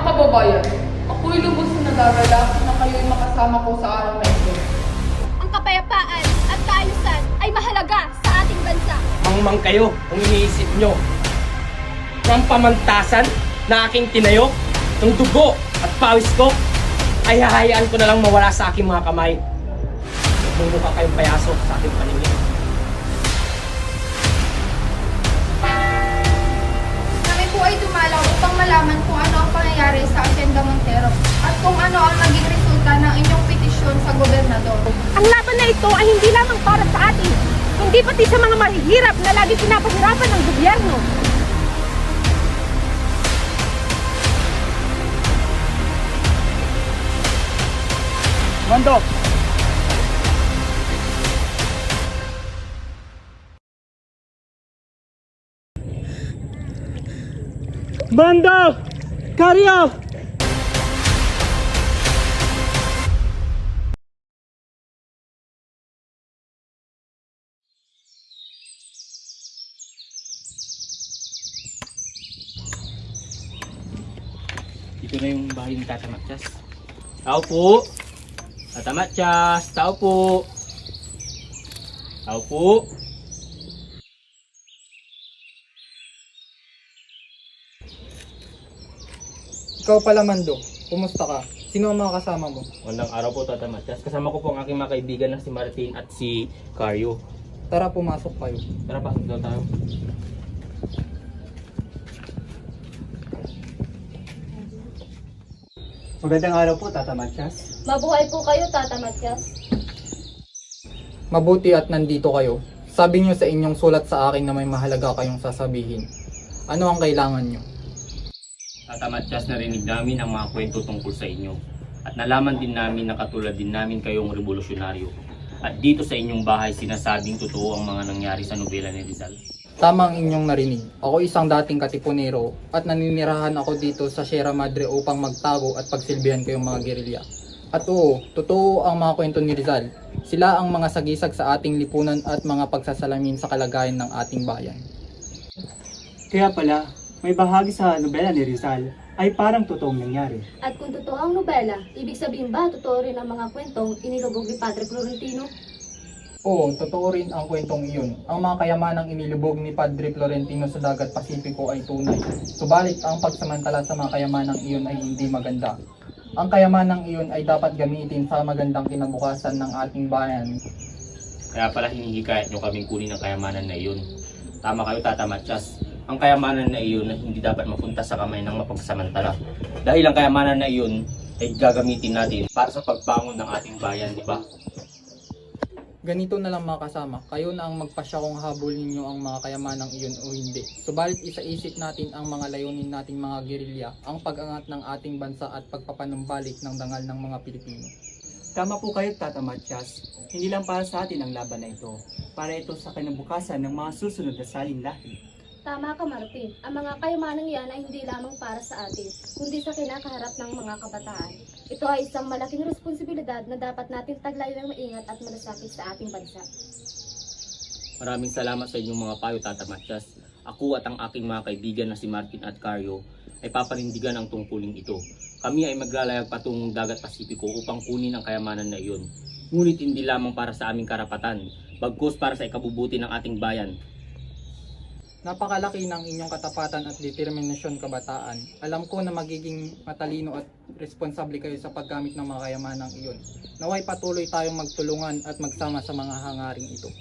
kababayan, ako'y lubos na nag-aalala na kayo'y makasama ko sa araw na ito. Ang kapayapaan at kaayusan ay mahalaga sa ating bansa. Mangmang kayo kung iniisip nyo ng pamantasan na aking tinayo, ng dugo at pawis ko, ay hahayaan ko na lang mawala sa aking mga kamay. Magmumukha kayong payaso sa aking paningin. Kami po ay dumalaw upang malaman kung ano ang pangyayari sa Hacienda Montero at kung ano ang naging resulta ng inyong petisyon sa gobernador. Ang laban na ito ay hindi lamang para sa atin, kundi pati sa mga mahihirap na lagi pinapahirapan ng gobyerno. Mando! Bando! Karyo! Dito na yung bahay ni Tata Matsyas. Tao po! Tata Matsyas! Tao po! Tao po! Ikaw pala, Mando. Kumusta ka? Sino ang mga kasama mo? Magandang araw po, Tata Matsyas. Kasama ko po ang aking mga kaibigan na si Martin at si Karyo. Tara, pumasok kayo. Tara, pasok daw tayo. Magandang araw po, Tata Matsyas. Mabuhay po kayo, Tata Matias. Mabuti at nandito kayo. Sabi niyo sa inyong sulat sa akin na may mahalaga kayong sasabihin. Ano ang kailangan niyo? Tata Matsyas, narinig namin ang mga kwento tungkol sa inyo. At nalaman din namin na katulad din namin kayong revolusyonaryo. At dito sa inyong bahay sinasabing totoo ang mga nangyari sa nobela ni Rizal. Tama ang inyong narinig. Ako isang dating katipunero at naninirahan ako dito sa Sierra Madre upang magtago at pagsilbihan kayong mga gerilya. At oo, totoo ang mga kwento ni Rizal. Sila ang mga sagisag sa ating lipunan at mga pagsasalamin sa kalagayan ng ating bayan. Kaya pala, may bahagi sa nobela ni Rizal ay parang totoong nangyari. At kung totoo ang nobela, ibig sabihin ba totoo rin ang mga kwentong inilubog ni Padre Florentino? Oo, totoo rin ang kwentong iyon. Ang mga kayamanang inilubog ni Padre Florentino sa dagat Pasipiko ay tunay. Subalit ang pagsamantala sa mga kayamanang iyon ay hindi maganda. Ang kayamanang iyon ay dapat gamitin sa magandang kinabukasan ng ating bayan. Kaya pala hinihikayat nyo kaming kunin ang kayamanan na iyon. Tama kayo, Tata Matsyas. Ang kayamanan na iyon ay hindi dapat mapunta sa kamay ng mapagsamantala. Dahil ang kayamanan na iyon ay gagamitin natin para sa pagbangon ng ating bayan, di ba? Ganito na lang mga kasama, kayo na ang magpasya kung habulin nyo ang mga kayamanang iyon o hindi. Subalit isaisip natin ang mga layunin nating mga gerilya, ang pag-angat ng ating bansa at pagpapanumbalik ng dangal ng mga Pilipino. Tama po kayo, Tata Matsyas. Hindi lang para sa atin ang laban na ito. Para ito sa kinabukasan ng mga susunod na saling lahi. Tama ka, Martin. Ang mga kayamanang yan ay hindi lamang para sa atin, kundi sa kinakaharap ng mga kabataan. Ito ay isang malaking responsibilidad na dapat nating taglayin ng maingat at malasakit sa ating bansa. Maraming salamat sa inyong mga payo, Tata Matsyas. Ako at ang aking mga kaibigan na si Martin at Karyo ay papanindigan ang tungkulin ito. Kami ay maglalayag patungong dagat Pasipiko upang kunin ang kayamanan na iyon. Ngunit hindi lamang para sa aming karapatan, bagkus para sa ikabubuti ng ating bayan. Napakalaki ng inyong katapatan at determinasyon, kabataan. Alam ko na magiging matalino at responsable kayo sa paggamit ng mga kayamanang iyon. Naway patuloy tayong magtulungan at magsama sa mga hangaring ito.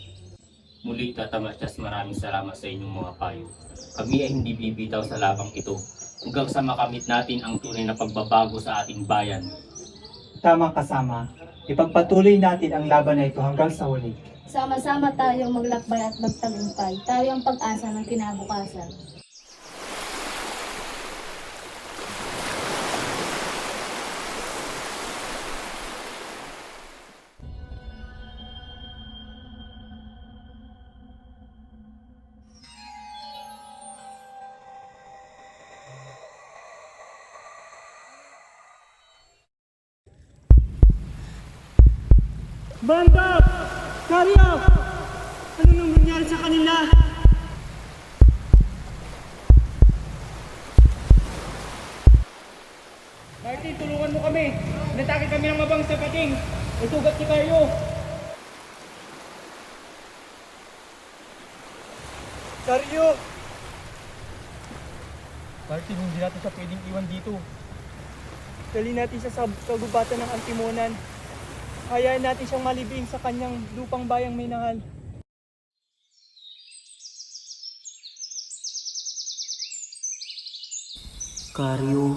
Muli, Tata Matsyas, maraming salamat sa inyong mga payo. Kami ay hindi bibitaw sa labang ito hanggang sa makamit natin ang tunay na pagbabago sa ating bayan. Tamang kasama, ipagpatuloy natin ang laban na ito hanggang sa huli. Sama-sama tayong maglakbay at magtagumpay. Tayo ang pag-asa ng kinabukasan. Bando! Karyo! Ano nang nangyari sa kanila? Martin, tulungan mo kami. Natake kami ng mabang sa pating. May sugat si Carlo. Carlo! Martin, hindi natin siya pwedeng iwan dito. Dali natin siya sa kagubatan ng Antimonan. Hayaan natin siyang malibing sa kanyang lupang bayang may nahal. Karyo,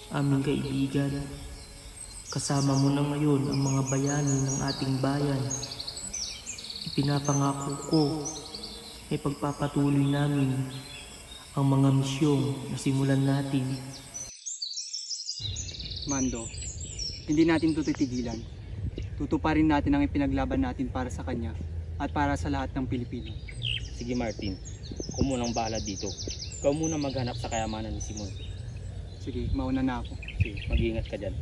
aming kaibigan, kasama mo na ngayon ang mga bayani ng ating bayan. Ipinapangako ko ay pagpapatuloy namin ang mga misyong na simulan natin. Mando, hindi natin ito titigilan. Tutuparin natin ang ipinaglaban natin para sa kanya at para sa lahat ng Pilipino. Sige Martin, ako munang bahala dito. Ikaw muna maghanap sa kayamanan ni Simon. Sige, mauna na ako. Sige, mag-iingat ka dyan.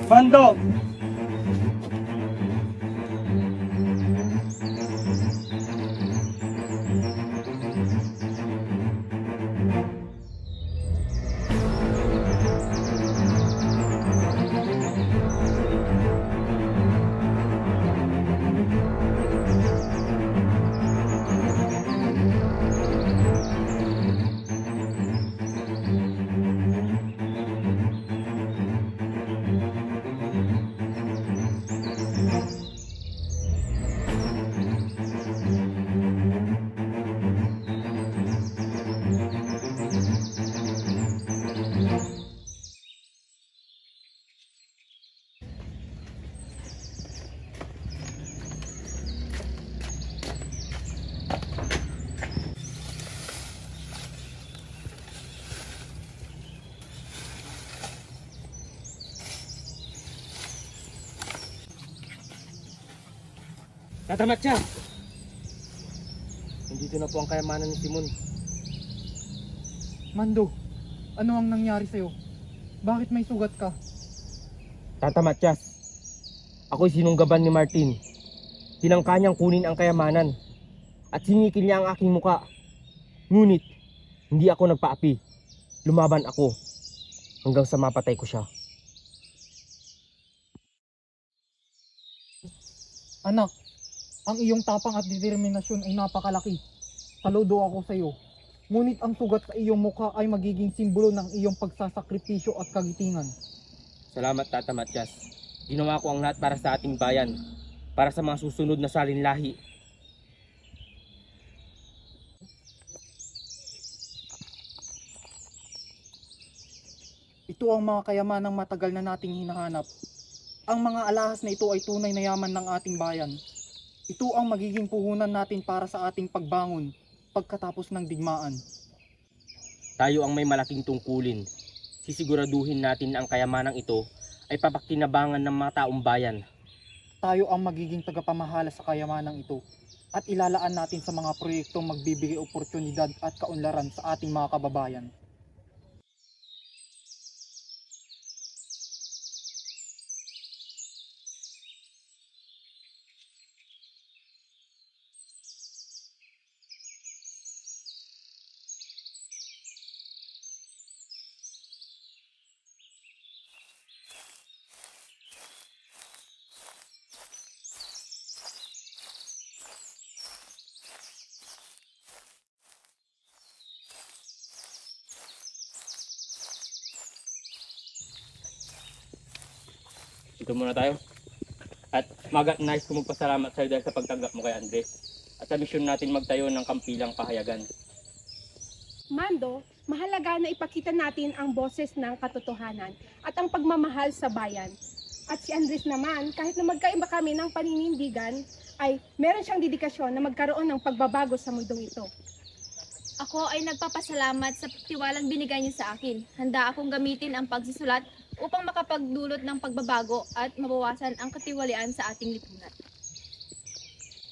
Mando! Tatamat siya! Nandito na po ang kayamanan ni Simon. Mando, ano ang nangyari sa'yo? Bakit may sugat ka? Tata Matias, ako'y sinunggaban ni Martin. Tinangka niyang kunin ang kayamanan at sinikil niya ang aking muka. Ngunit, hindi ako nagpaapi. Lumaban ako hanggang sa mapatay ko siya. Anak, ang iyong tapang at determinasyon ay napakalaki. Saludo ako sa iyo. Ngunit ang sugat sa iyong mukha ay magiging simbolo ng iyong pagsasakripisyo at kagitingan. Salamat Tata Matias. Ginawa ko ang lahat para sa ating bayan, para sa mga susunod na salinlahi. Ito ang mga kayamanang matagal na nating hinahanap. Ang mga alahas na ito ay tunay na yaman ng ating bayan. Ito ang magiging puhunan natin para sa ating pagbangon pagkatapos ng digmaan. Tayo ang may malaking tungkulin. Sisiguraduhin natin na ang kayamanang ito ay papakinabangan ng mga taong bayan. Tayo ang magiging tagapamahala sa kayamanang ito at ilalaan natin sa mga proyektong magbibigay oportunidad at kaunlaran sa ating mga kababayan. Ito muna tayo. At nais ko magpasalamat sa iyo dahil sa pagtanggap mo kay Andres. At sa misyon natin magtayo ng kampilang pahayagan. Mando, mahalaga na ipakita natin ang boses ng katotohanan at ang pagmamahal sa bayan. At si Andres naman, kahit na magkaiba kami ng paninindigan, ay meron siyang dedikasyon na magkaroon ng pagbabago sa mundong ito. Ako ay nagpapasalamat sa tiwalang binigay niyo sa akin. Handa akong gamitin ang pagsusulat upang makapagdulot ng pagbabago at mabawasan ang katiwalian sa ating lipunan.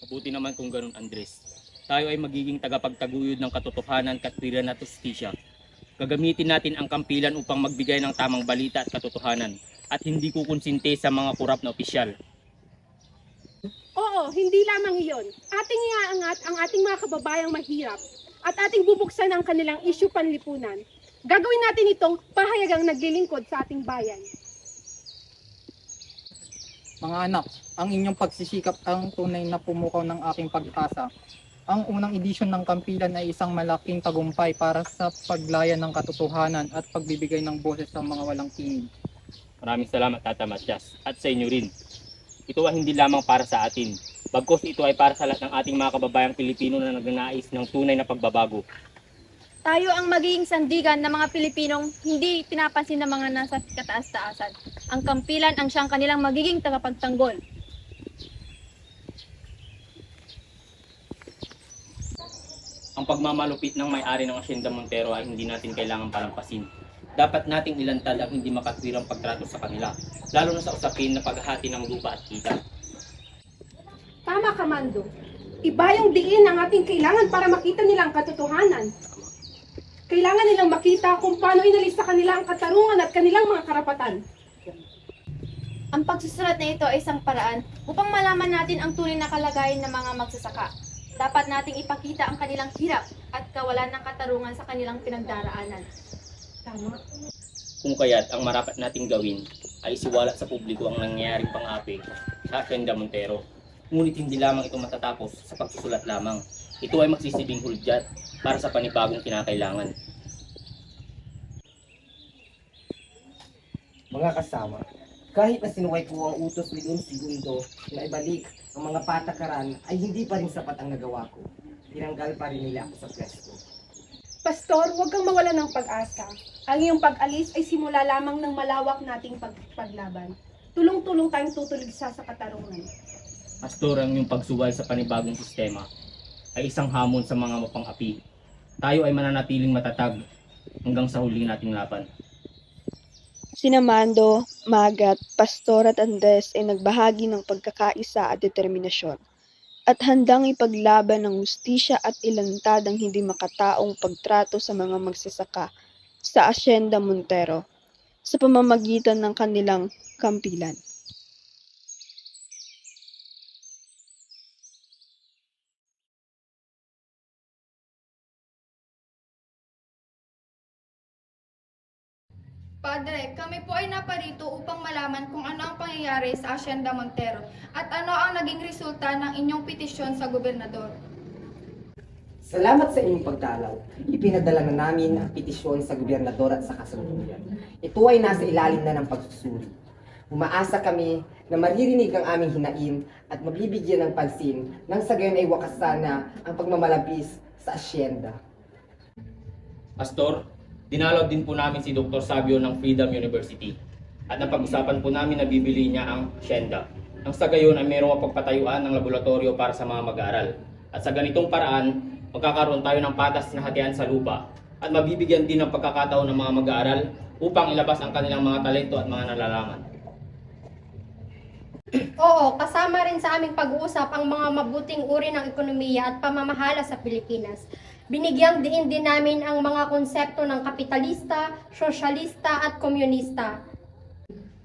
Mabuti naman kung ganun, Andres. Tayo ay magiging tagapagtaguyod ng katotohanan, katwiran at justisya. Gagamitin natin ang kampilan upang magbigay ng tamang balita at katotohanan at hindi kukonsinte sa mga kurap na opisyal. Oo, hindi lamang iyon. Ating iaangat ang ating mga kababayang mahirap at ating bubuksan ang kanilang isyu panlipunan. Gagawin natin itong pahayagang naglilingkod sa ating bayan. Mga anak, ang inyong pagsisikap ang tunay na pumukaw ng aking pag-asa. Ang unang edisyon ng kampilan ay isang malaking tagumpay para sa paglayan ng katotohanan at pagbibigay ng boses sa mga walang tinig. Maraming salamat, Tata Matias, at sa inyo rin. Ito ay hindi lamang para sa atin, bagkus ito ay para sa lahat ng ating mga kababayang Pilipino na nagnanais ng tunay na pagbabago. Tayo ang magiging sandigan ng mga Pilipinong hindi pinapansin ng mga nasa kataas-taasan. Ang kampilan ang siyang kanilang magiging tagapagtanggol. Ang pagmamalupit ng may-ari ng Hacienda Montero ay hindi natin kailangang palampasin. Dapat nating ilantad ang hindi makatwirang pagtrato sa kanila, lalo na sa usapin na paghahati ng lupa at kita. Tama ka, Mando. Iba yung diin ang ating kailangan para makita nila ang katotohanan. Kailangan nilang makita kung paano inalis sa kanila ang katarungan at kanilang mga karapatan. Ang pagsusulat na ito ay isang paraan upang malaman natin ang tunay na kalagayan ng mga magsasaka. Dapat nating ipakita ang kanilang hirap at kawalan ng katarungan sa kanilang pinagdaraanan. Tama. Kung kaya't ang marapat nating gawin ay isiwalat sa publiko ang nangyayaring pang-api sa Hacienda Montero. Ngunit hindi lamang ito matatapos sa pagsusulat lamang. Ito ay magsisibing hudyat para sa panibagong kinakailangan. Mga kasama, kahit na sinuway ko ang utos ni Don Segundo na ibalik ang mga patakaran ay hindi pa rin sapat ang nagawa ko. Tinanggal pa rin nila ako sa pwesto. Pastor, huwag kang mawala ng pag-asa. Ang iyong pag-alis ay simula lamang ng malawak nating paglaban. Tulong-tulong tayong tutuligsa sa katarungan. Pastor, ang iyong pagsuway sa panibagong sistema ay isang hamon sa mga mapang-api. Tayo ay mananatiling matatag hanggang sa huling nating laban. Sina Mando, Magat, Pastor at Andres ay nagbahagi ng pagkakaisa at determinasyon at handang ipaglaban ng hustisya at ilantad ang hindi makataong pagtrato sa mga magsasaka sa Hacienda Montero sa pamamagitan ng kanilang kampilan. Padre, kami po ay naparito upang malaman kung ano ang pangyayari sa Hacienda Montero at ano ang naging resulta ng inyong petisyon sa gobernador. Salamat sa inyong pagdalaw. Ipinadala na namin ang petisyon sa gobernador at sa kasalukuyan. Ito ay nasa ilalim na ng pagsusuri. Umaasa kami na maririnig ang aming hinain at mabibigyan ng pansin nang sa gayon ay wakasan na ang pagmamalabis sa asyenda. Pastor, dinalaw din po namin si Dr. Sabio ng Freedom University at napag-usapan po namin na bibili niya ang hacienda. Nang sa gayon ay mayroong mapagpatayuan ng laboratorio para sa mga mag-aaral. At sa ganitong paraan, magkakaroon tayo ng patas na hatian sa lupa at mabibigyan din ng pagkakataon ng mga mag-aaral upang ilabas ang kanilang mga talento at mga nalalaman. Oo, kasama rin sa aming pag-uusap ang mga mabuting uri ng ekonomiya at pamamahala sa Pilipinas. Binigyang diin din namin ang mga konsepto ng kapitalista, sosyalista at komunista.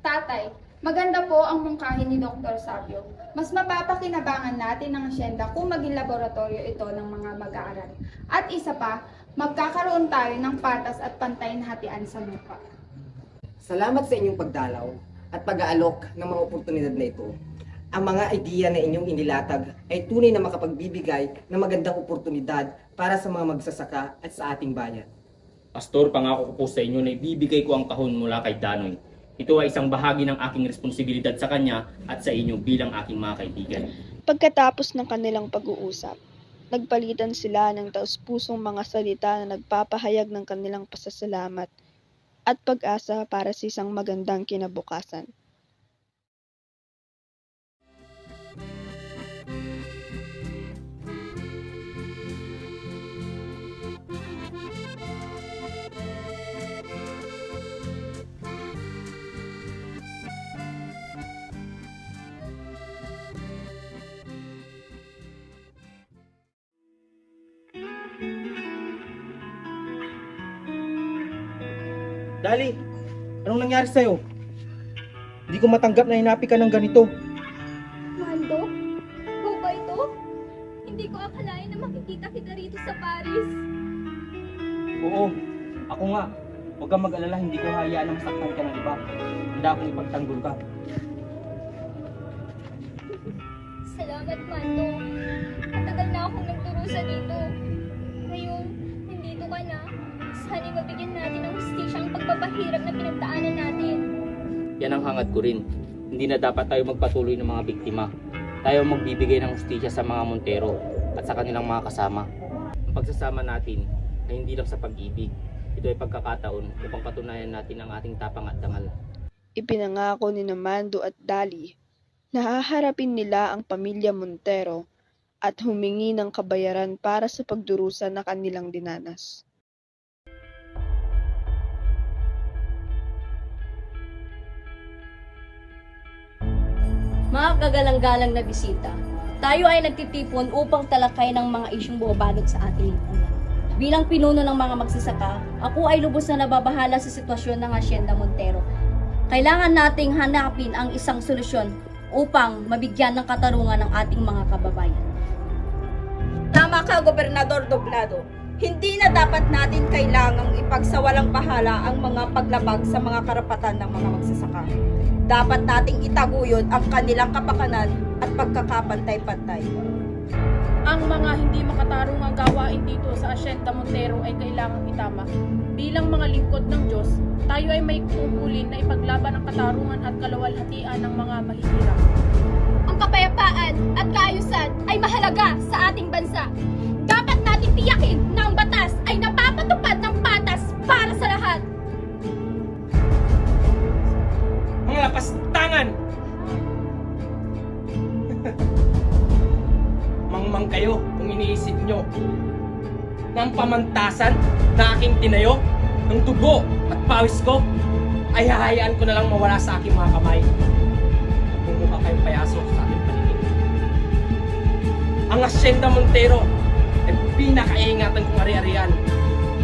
Tatay, maganda po ang mungkahin ni Dr. Sabio. Mas mapapakinabangan natin ang asyenda kung maging laboratorio ito ng mga mag-aaral. At isa pa, magkakaroon tayo ng patas at pantay na hatian sa lupa. Salamat sa inyong pagdalaw at pag-aalok ng mga oportunidad na ito. Ang mga ideya na inyong inilatag ay tunay na makapagbibigay ng magandang oportunidad para sa mga magsasaka at sa ating bayan. Pastor, pangako ko po sa inyo na ibibigay ko ang kahon mula kay Danoy. Ito ay isang bahagi ng aking responsibilidad sa kanya at sa inyo bilang aking mga kaibigan. Pagkatapos ng kanilang pag-uusap, nagpalitan sila ng taus-pusong mga salita na nagpapahayag ng kanilang pasasalamat at pag-asa para sa isang magandang kinabukasan. Dali, anong nangyari sa'yo? Hindi ko matanggap na hinapi ka ng ganito. Mando, ikaw ba ito? Hindi ko akalain na makikita kita rito sa Paris. Oo, ako nga. Huwag kang mag-alala, hindi ko hayaan na masaktan ka ng iba. Handa akong ipagtanggol ka. Salamat, Mando. Matagal na akong nagdurusa dito. Ngayon, nandito ka na. Sana'y mabigyan natin ng hustisya ang pagpapahirap na pinagdaanan natin. Yan ang hangad ko rin. Hindi na dapat tayo magpatuloy ng mga biktima. Tayo ang magbibigay ng hustisya sa mga Montero at sa kanilang mga kasama. Ang pagsasama natin ay hindi lang sa pag-ibig. Ito ay pagkakataon upang patunayan natin ang ating tapang at dangal. Ipinangako ni Mando at Dali na haharapin nila ang pamilya Montero at humingi ng kabayaran para sa pagdurusa na kanilang dinanas. Mga kagalang-galang na bisita, tayo ay nagtitipon upang talakay ng mga isyong bumabalot sa ating lipunan. Bilang pinuno ng mga magsasaka, ako ay lubos na nababahala sa sitwasyon ng Hacienda Montero. Kailangan nating hanapin ang isang solusyon upang mabigyan ng katarungan ng ating mga kababayan. Tama ka, Gobernador Doblado. Hindi na dapat natin kailangang ipagsawalang bahala ang mga paglabag sa mga karapatan ng mga magsasaka. Dapat nating itaguyod ang kanilang kapakanan at pagkakapantay-pantay. Ang mga hindi makatarungang gawain dito sa Hacienda Montero ay kailangang itama. Bilang mga lingkod ng Diyos, tayo ay may tungkulin na ipaglaban ang katarungan at kalawalhatian ng mga mahihirap. Ang kapayapaan at kaayusan ay mahalaga sa ating bansa. Dapat nating tiyakin na ang batas ay napapatupad ng patas para sa lahat. Mga lapastangan! Mangmang kayo kung iniisip nyo na ang pamantasan na aking tinayo ng dugo at pawis ko ay hahayaan ko na lang mawala sa aking mga kamay. Bumukha kayong payaso sa aking paligid. Ang Hacienda Montero ay pinakaingatan kong ari-arian.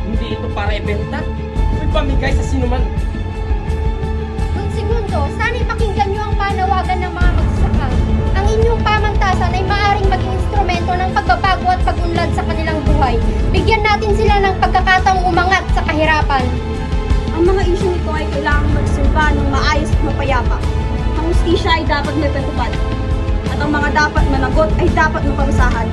Hindi ito para ibenta o ipamigay sa sinuman. Don Segundo, sana'y pakinggan niyo ang panawagan ng mga magsasaka. Ang inyong pamantasan ay maaaring maging instrumento ng pagbabago at pag-unlad sa kanilang buhay. Bigyan natin sila ng pagkakataong umangat sa kahirapan. Ang mga isyu nito ay kailangang magsimba ng maayos at mapayapa. Ang hustisya ay dapat may patupad. At ang mga dapat managot ay dapat maparusahan.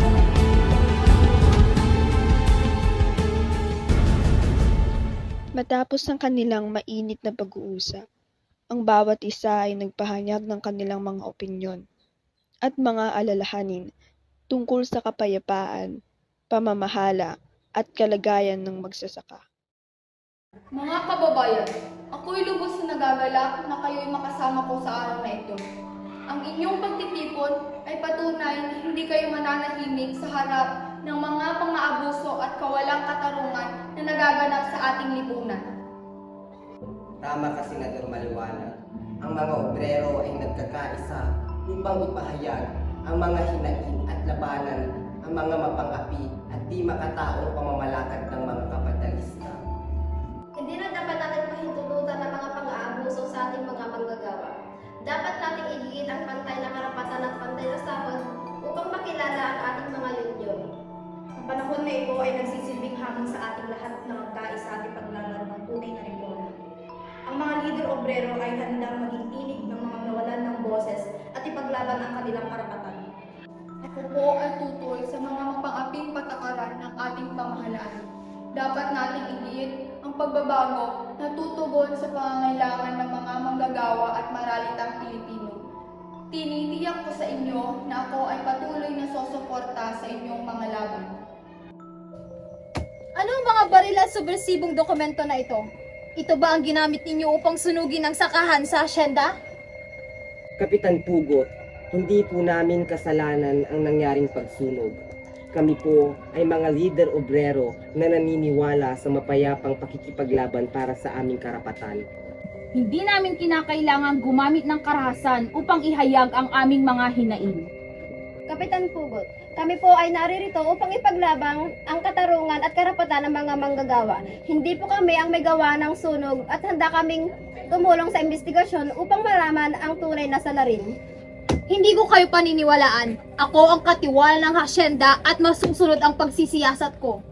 Matapos ang kanilang mainit na pag-uusap, ang bawat isa ay nagpahayag ng kanilang mga opinyon at mga alalahanin tungkol sa kapayapaan, pamamahala at kalagayan ng magsasaka. Mga kababayan, ako'y lubos na nagagalak na kayo'y makasama ko sa araw na ito. Ang inyong pagtitipon ay patunay na hindi kayo mananahimik sa harap ng mga pang-aabuso at kawalang katarungan na nagaganap sa ating lipunan. Tama ka, Senador Maliwanag. Ang mga obrero ay nagkakaisa upang ipahayag ang mga hinaing at labanan ang mga mapang-api at di makataong pamamalakad ng mga kapitalista. Hindi na dapat natin pahintulutan ng mga pang-aabuso sa ating mga manggagawa. Dapat nating igigit ang pantay na karapatan at pantay na sahod upang makilala ang ating mga yunyon. Ang panahon na ito ay nagsisilbing hamon sa ating lahat na magkais sa ating paglaban ng tunay na reforma. Ang mga lider obrero ay handang maging tinig ng mga nawalan ng boses at ipaglaban ang kanilang karapatan. Ako po ay tutuloy sa mga mapang-aping patakaran ng ating pamahalaan. Dapat nating igiit ang pagbabago na tutugon sa pangangailangan ng mga manggagawa at maralitang Pilipino. Tinitiyak ko sa inyo na ako ay patuloy na susuporta sa inyong mga laban. Ano ang mga baril at subversibong dokumento na ito? Ito ba ang ginamit ninyo upang sunugin ang sakahan sa asyenda? Kapitan Pugot, hindi po namin kasalanan ang nangyaring pagsunog. Kami po ay mga lider obrero na naniniwala sa mapayapang pakikipaglaban para sa aming karapatan. Hindi namin kinakailangan gumamit ng karahasan upang ihayag ang aming mga hinaing. Kapitan Pugot, kami po ay naririto upang ipaglabang ang katarungan at karapatan ng mga manggagawa. Hindi po kami ang may gawa ng sunog at handa kaming tumulong sa investigasyon upang malaman ang tunay na salarin. Hindi ko kayo paniniwalaan. Ako ang katiwala ng hasyenda at masusunod ang pagsisiyasat ko.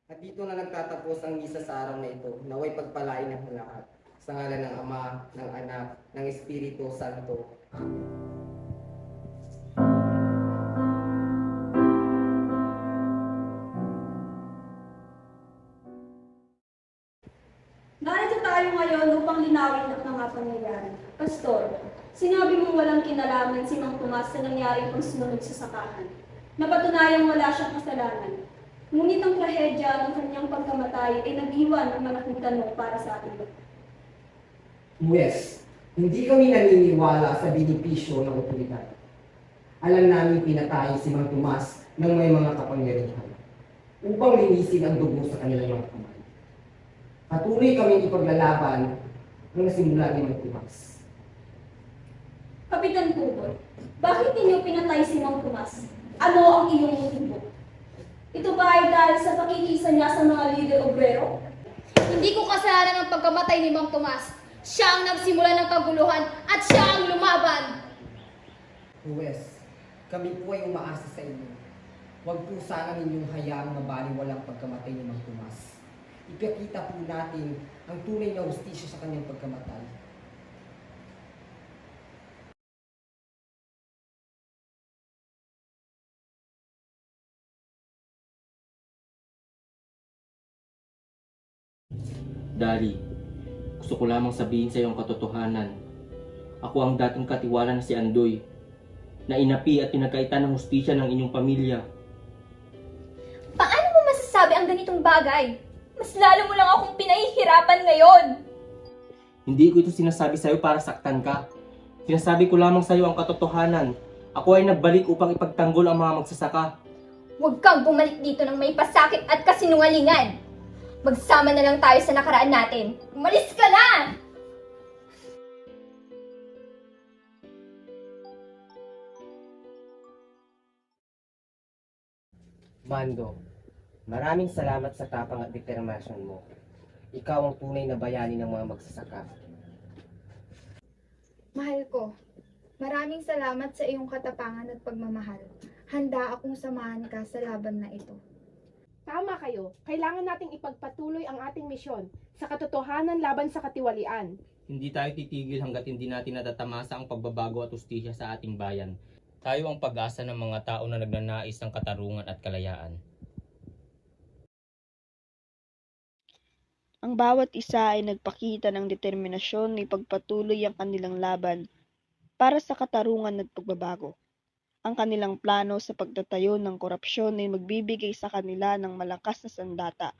At dito na nagtatapos ang misa sa araw na ito. Naway pagpalain ng lahat. Sa ngalan ng Ama, ng Anak, ng Espiritu Santo. Narito tayo ngayon upang linawin ang mga pangyayari. Pastor, sinabi mong walang kinalaman si Mang Tomas sa nangyaring pagsunod sa sakahan. Napatunayang wala siyang kasalanan. Ngunit ang trahedya ng kanyang pagkamatay ay nag-iwan ng malaking tanong para sa atin. Yes, hindi kami naniniwala sa benepisyo ng otoridad. Alam namin pinatay si Mang Tomas ng may mga kapangyarihan upang linisin ang dugo sa kanilang mga kamay. Patuloy kaming ipaglalaban ang nasimula ni Mang Tomas. Kapitan Pugot, bakit ninyo pinatay si Mang Tomas? Ano ang iyong motibo? Ito ba ay dahil sa pakikisa niya sa mga lider obrero? Hindi ko kasalanan ang pagkamatay ni Mang Tomas. Siya ang nagsimula ng kaguluhan at siya ang lumaban. Huwes, kami po ay umaasa sa inyo. Huwag po sana ninyong hayaang mabaliwalang pagkamatay ni Mang Tomas. Ipakita po natin ang tunay na hustisya sa kanyang pagkamatay. Dari, gusto ko lamang sabihin sa iyo ang katotohanan. Ako ang dating katiwala na si Andoy, na inapi at pinagkaitan ng hustisya ng inyong pamilya. Paano mo masasabi ang ganitong bagay? Mas lalo mo lang akong pinahihirapan ngayon. Hindi ko ito sinasabi sa iyo para saktan ka. Sinasabi ko lamang sa iyo ang katotohanan. Ako ay nagbalik upang ipagtanggol ang mga magsasaka. Huwag kang bumalik dito ng may pasakit at kasinungalingan. Magsama na lang tayo sa nakaraan natin. Umalis ka na! Mando, maraming salamat sa tapang at determinasyon mo. Ikaw ang tunay na bayani ng mga magsasaka. Mahal ko, maraming salamat sa iyong katapangan at pagmamahal. Handa akong samahan ka sa laban na ito. Tama kayo. Kailangan nating ipagpatuloy ang ating misyon sa katotohanan laban sa katiwalian. Hindi tayo titigil hanggat hindi natin natatamasa ang pagbabago at hustisya sa ating bayan. Tayo ang pag-asa ng mga tao na nagnanais ng katarungan at kalayaan. Ang bawat isa ay nagpakita ng determinasyon na ipagpatuloy ang kanilang laban para sa katarungan at pagbabago. Ang kanilang plano sa pagtatayo ng korupsyon ay magbibigay sa kanila ng malakas na sandata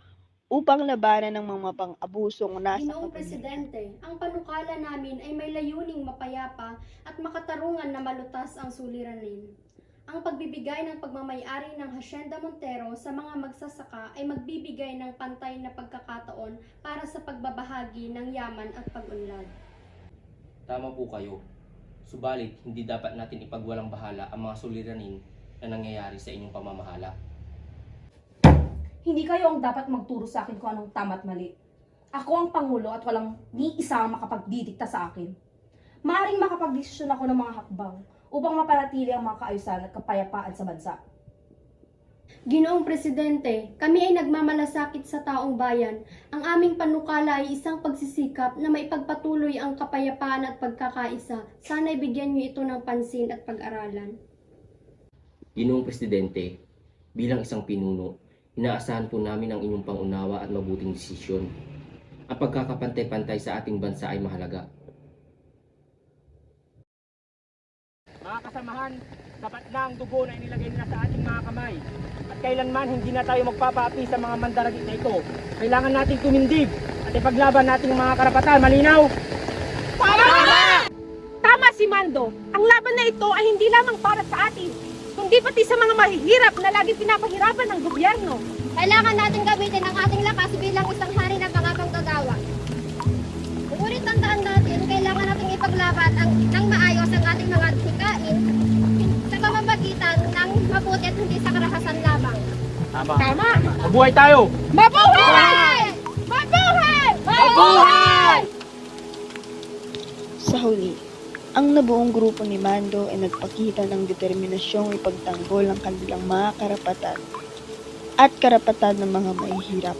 upang labanan ng mga mapang-abusong nasa Ginoong Presidente, ang panukala namin ay may layuning mapayapa at makatarungan na malutas ang suliranin. Ang pagbibigay ng pagmamayari ng Hacienda Montero sa mga magsasaka ay magbibigay ng pantay na pagkakataon para sa pagbabahagi ng yaman at pag-unlad. Tama po kayo. Subalit, hindi dapat natin ipagwalang bahala ang mga suliranin na nangyayari sa inyong pamamahala. Hindi kayo ang dapat magturo sa akin kung anong tama at mali. Ako ang Pangulo at walang ni isa ang makapagdidikta sa akin. Maaring makapagdesisyon ako ng mga hakbang upang mapanatili ang mga kaayusan at kapayapaan sa bansa. Ginoong Presidente, kami ay nagmamalasakit sa taong bayan. Ang aming panukala ay isang pagsisikap na maipagpatuloy ang kapayapaan at pagkakaisa. Sana'y bigyan niyo ito ng pansin at pag-aralan. Ginoong Presidente, bilang isang pinuno, inaasahan po namin ang inyong pangunawa at mabuting desisyon. Ang pagkakapantay-pantay sa ating bansa ay mahalaga. Mga kasamahan, sapat na ang dugo na inilagay nila sa ating mga kamay. At kailanman hindi na tayo magpapaapi sa mga mandaragit na ito. Kailangan nating tumindig at ipaglaban nating mga karapatan. Malinaw? Tama si Mando. Ang laban na ito ay hindi lamang para sa atin, kundi pati sa mga mahihirap na laging pinapahirapan ng gobyerno. Kailangan natin gamitin ang ating lakas bilang isang hari ng mga panggagawa. Ngunit tandaan natin, kailangan nating ipaglaban ng maayos ang ating mga sikain sa pamamagitan ng mabuti at hindi sa karahasan lamang. Tama. Mabuhay tayo! Mabuhay! Mabuhay! Mabuhay! Sa huli, ang nabuong grupo ni Mando ay nagpakita ng determinasyong ipagtanggol ang kanilang mga karapatan at karapatan ng mga mahihirap.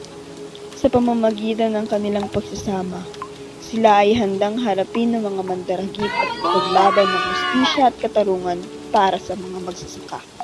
Sa pamamagitan ng kanilang pagsasama, sila ay handang harapin ng mga mandaragit at ipaglaban ng hustisya at katarungan para sa mga magsasaka.